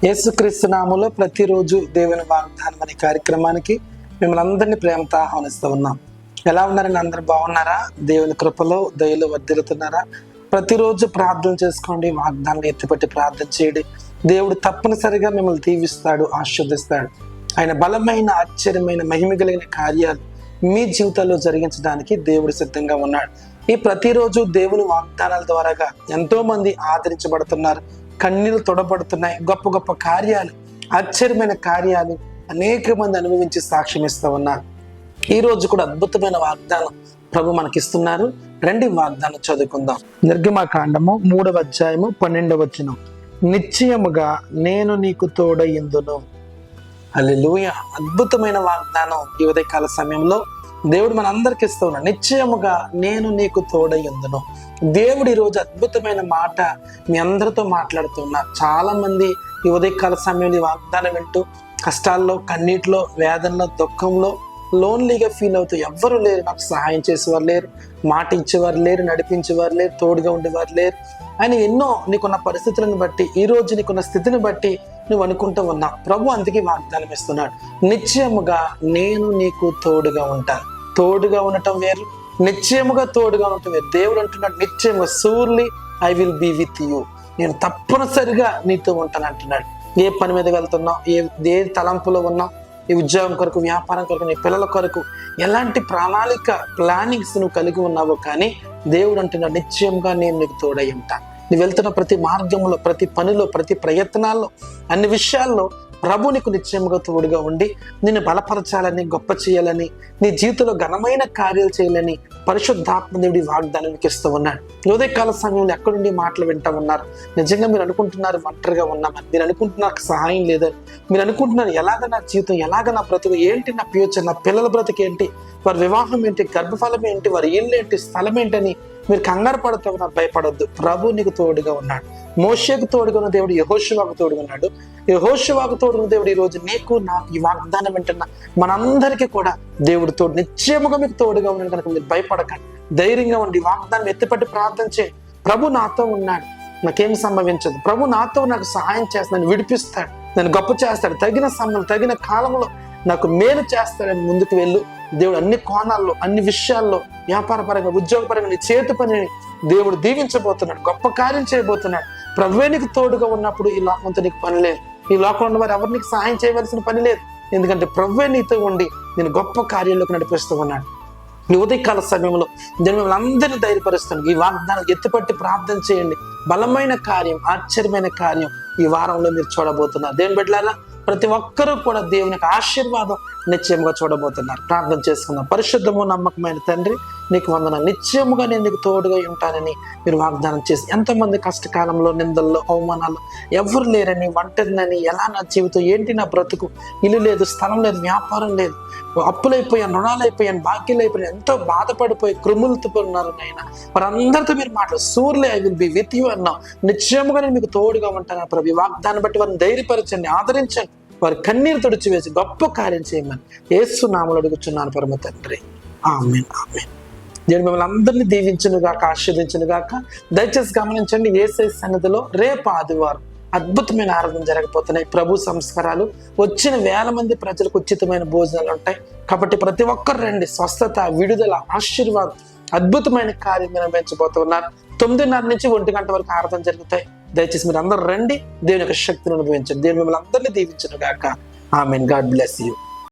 యేసుక్రీస్తు నామములో ప్రతిరోజు దేవుని వాగ్దానం అనే కార్యక్రమానికి మిమ్మల్ని అందరినీ ప్రేమతో ఆహ్వానిస్తూ ఉన్నాం. ఎలా ఉన్నారని అందరూ బాగున్నారా? దేవుని కృపలో దయలో వర్ధిల్లుతున్నారా? ప్రతిరోజు ప్రార్థన చేసుకోండి, వాగ్దానాన్ని ఎత్తిపట్టి ప్రార్థన చేయండి. దేవుడు తప్పనిసరిగా మిమ్మల్ని దీవిస్తాడు, ఆశీర్వదిస్తాడు. ఆయన బలమైన ఆశ్చర్యమైన మహిమ కలిగిన కార్యాలు మీ జీవితాల్లో జరిగించడానికి దేవుడు సిద్ధంగా ఉన్నాడు. ఈ ప్రతిరోజు దేవుని వాగ్దానాల ద్వారాగా ఎంతో మంది ఆదరించబడుతున్నారు, కన్నీళ్లు తొడబడుతున్నాయి. గొప్ప గొప్ప కార్యాలు, ఆశ్చర్యమైన కార్యాలు అనేక మంది అనుభవించి సాక్ష్యం ఇస్తూ ఉన్నారు. ఈ రోజు కూడా అద్భుతమైన వాగ్దానం ప్రభు మనకిస్తున్నారు. రండి వాగ్దానం చదువుకుందాం. నిర్గమకాండము 3వ అధ్యాయము 12వ వచనం. నిశ్చయముగా నేను నీకు తోడయిందును. హల్లెలూయా. అద్భుతమైన వాగ్దానం ఈ ఉదయకాల సమయంలో దేవుడు మనందరికి ఇస్తూ ఉన్నాడు. నిశ్చయముగా నేను నీకు తోడయ్యుందును. దేవుడు ఈరోజు అద్భుతమైన మాట మీ అందరితో మాట్లాడుతున్నారు. చాలా మంది ఈ ఉదయకాల సమయంలో ఈ వాగ్దానం వింటూ కష్టాల్లో, కన్నీటిలో, వేదనలో, దుఃఖంలో లోన్లీగా ఫీల్ అవుతూ ఎవ్వరూ లేరు, నాకు సహాయం చేసేవారు లేరు, మాట ఇచ్చేవారు లేరు, నడిపించేవారు లేరు, తోడుగా ఉండేవారు లేరు అని ఎన్నో నీకున్న పరిస్థితులను బట్టి, ఈ రోజు నీకున్న స్థితిని బట్టి నువ్వు అనుకుంటూ ఉన్నావు. ప్రభు అందుకే వాగ్దానం ఇస్తున్నాడు. నిశ్చయముగా నేను నీకు తోడుగా ఉంటాను. తోడుగా ఉండటం వేరు, నిశ్చయముగా తోడుగా ఉండటం వేరు. దేవుడు అంటున్నాడు నిశ్చయముగా, surely I will be with you. నేను తప్పనిసరిగా నీతో ఉంటాను అంటున్నాడు. ఏ పని మీద వెళ్తున్నావు, ఏ తలంపులో ఉన్నావు, ఈ ఉద్యోగం కొరకు, వ్యాపారం కొరకు, నీ పిల్లల కొరకు ఎలాంటి ప్లానింగ్స్ నువ్వు కలిగి ఉన్నావో కానీ దేవుడు అంటున్నాడు నిశ్చయంగా నేను నీకు తోడై ఉంటాను. నువ్వు వెళ్తున్న ప్రతి మార్గంలో, ప్రతి పనిలో, ప్రతి ప్రయత్నాల్లో, అన్ని విషయాల్లో ప్రభు నీకు నిశ్చయముగా తోడుగా ఉండి నిన్ను బలపరచాలని, గొప్ప చేయాలని, నీ జీవితంలో ఘనమైన కార్యాలు చేయాలని పరిశుద్ధాత్మ దేవుడి వాగ్దానం మీకు ఇస్తూ ఉన్నాడు. ఉదయకాల సమయంలో ఎక్కడుండి మాటలు వింటూ ఉన్నారు. నిజంగా మీరు అనుకుంటున్నారు ఒంటరిగా ఉన్నామని, మీరు అనుకుంటున్నారు సహాయం లేదని, మీరు అనుకుంటున్నారు ఎలాగ నా జీవితం, ఎలాగ నా బ్రతుకు ఏంటి, నా ఫ్యూచర్, నా పిల్లల బ్రతుకు ఏంటి, వారి వివాహం ఏంటి, గర్భఫలం ఏంటి, వారి ఇల్లు ఏంటి, స్థలం ఏంటని మీరు కంగారు పడుతూ ఉన్నారు. భయపడొద్దు, ప్రభు నీకు తోడుగా ఉన్నాడు. మోషేకు తోడుగా ఉన్న దేవుడు యెహోషువకు తోడుగా ఉన్నాడు. యెహోషువకు తోడున్న దేవుడు ఈ రోజు నీకు, నాకు ఈ వాగ్దానం వింటున్న మనందరికీ కూడా దేవుడు తోడు, నిశ్చయముగా మీకు తోడుగా ఉన్నాడు. కనుక మీరు భయపడకండి, ధైర్యంగా ఉండి వాగ్దానం ఎత్తిపట్టి ప్రార్థన చేయండి. ప్రభు నాతో ఉన్నాడు, నాకేం సంభవించదు, ప్రభు నాతో నాకు సహాయం చేస్తాడు, విడిపిస్తాడు, నన్ను గొప్ప చేస్తాడు, తగిన సమయంలో, తగిన కాలంలో నాకు మేలు చేస్తాడని ముందుకు వెళ్ళు. దేవుడు అన్ని కోణాల్లో, అన్ని విషయాల్లో, వ్యాపారపరంగా, ఉద్యోగపరంగా నీ చేతి పనిని దేవుడు దీవించబోతున్నాడు, గొప్ప కార్యం చేయబోతున్నాడు. ప్రభువే నీకు తోడుగా ఉన్నప్పుడు ఈ లోకంతో నీకు పని లేదు, ఈ లోకంలో ఉన్న వారు ఎవరు నీకు సహాయం చేయవలసిన పని లేదు. ఎందుకంటే ప్రభువే నీతో ఉండి నేను గొప్ప కార్యాల్లోకి నడిపిస్తూ ఉన్నాడు. ఈ ఉదయకాల సమయంలో నేను మిమ్మల్ని అందరినీ ధైర్యపరుస్తాను. ఈ వాగ్దానాలు ఎత్తిపట్టి ప్రార్థన చేయండి. బలమైన కార్యం, ఆశ్చర్యమైన కార్యం ఈ వారంలో మీరు చూడబోతున్నారు. దేవుని బిడ్డలారా, ప్రతి ఒక్కరూ కూడా దేవుని ఆశీర్వాదం నిశ్చయముగా చూడబోతున్నారు. ప్రార్థన చేసుకుందాం. పరిశుద్ధము నమ్మకమైన తండ్రి, నీకు వందనాలు. నిశ్చయముగా నేను నీకు తోడుగా ఉంటానని మీరు వాగ్దానం చేసి, ఎంతోమంది కష్టకాలంలో, నిందల్లో, అవమానాలు, ఎవరు లేరని, ఒంటరినని, ఎలా నా జీవితం ఏంటి, నా బ్రతుకు, ఇల్లు లేదు, స్థలం లేదు, వ్యాపారం లేదు, అప్పులైపోయాను, రుణాలైపోయాను, బాకీలు అయిపోయాను, ఎంతో బాధపడిపోయి కృములతో ఉన్నారు నాయన. వారందరితో మీరు మాట్లాడు. Surely I will be with you అన్నావు. నిశ్చయముగా నేను మీకు తోడుగా ఉంటాను ప్రభు. ఈ వాగ్దాన్ని బట్టి వారిని ధైర్యపరచండి, ఆదరించండి, వారి కన్నీరు తుడిచి వేసి గొప్ప కార్యం చేయమని యేసు నామములో అడుగుచున్నాను పరమ తండ్రి. ఆమేన్, ఆమేన్. దేవుడు మిమ్మల్ని అందరినీ దీవించును గాక, ఆశీర్వదించును గాక. దయచేసి గమనించండి, యేసయ్య సన్నిధిలో రేపు ఆదివారం అద్భుతమైన ఆరాధన జరగబోతున్నాయి. ప్రభు సంస్కారాలు, వచ్చిన వేల మంది ప్రజలకు ఉచితమైన భోజనాలు ఉంటాయి. కాబట్టి ప్రతి ఒక్కరు రండి. స్వస్థత, విడుదల, ఆశీర్వాదం, అద్భుతమైన కార్యం నిర్వహించబోతున్నారు. 9:30 నుంచి 1 గంట వరకు ఆరాధన జరుగుతాయి. దయచేసి మీరు అందరూ రండి, దేవుని యొక్క శక్తిని అనుభవించండి. దేవుడు మిమ్మల్ని అందరినీ దీవించును గాక. ఆమేన్. God bless you.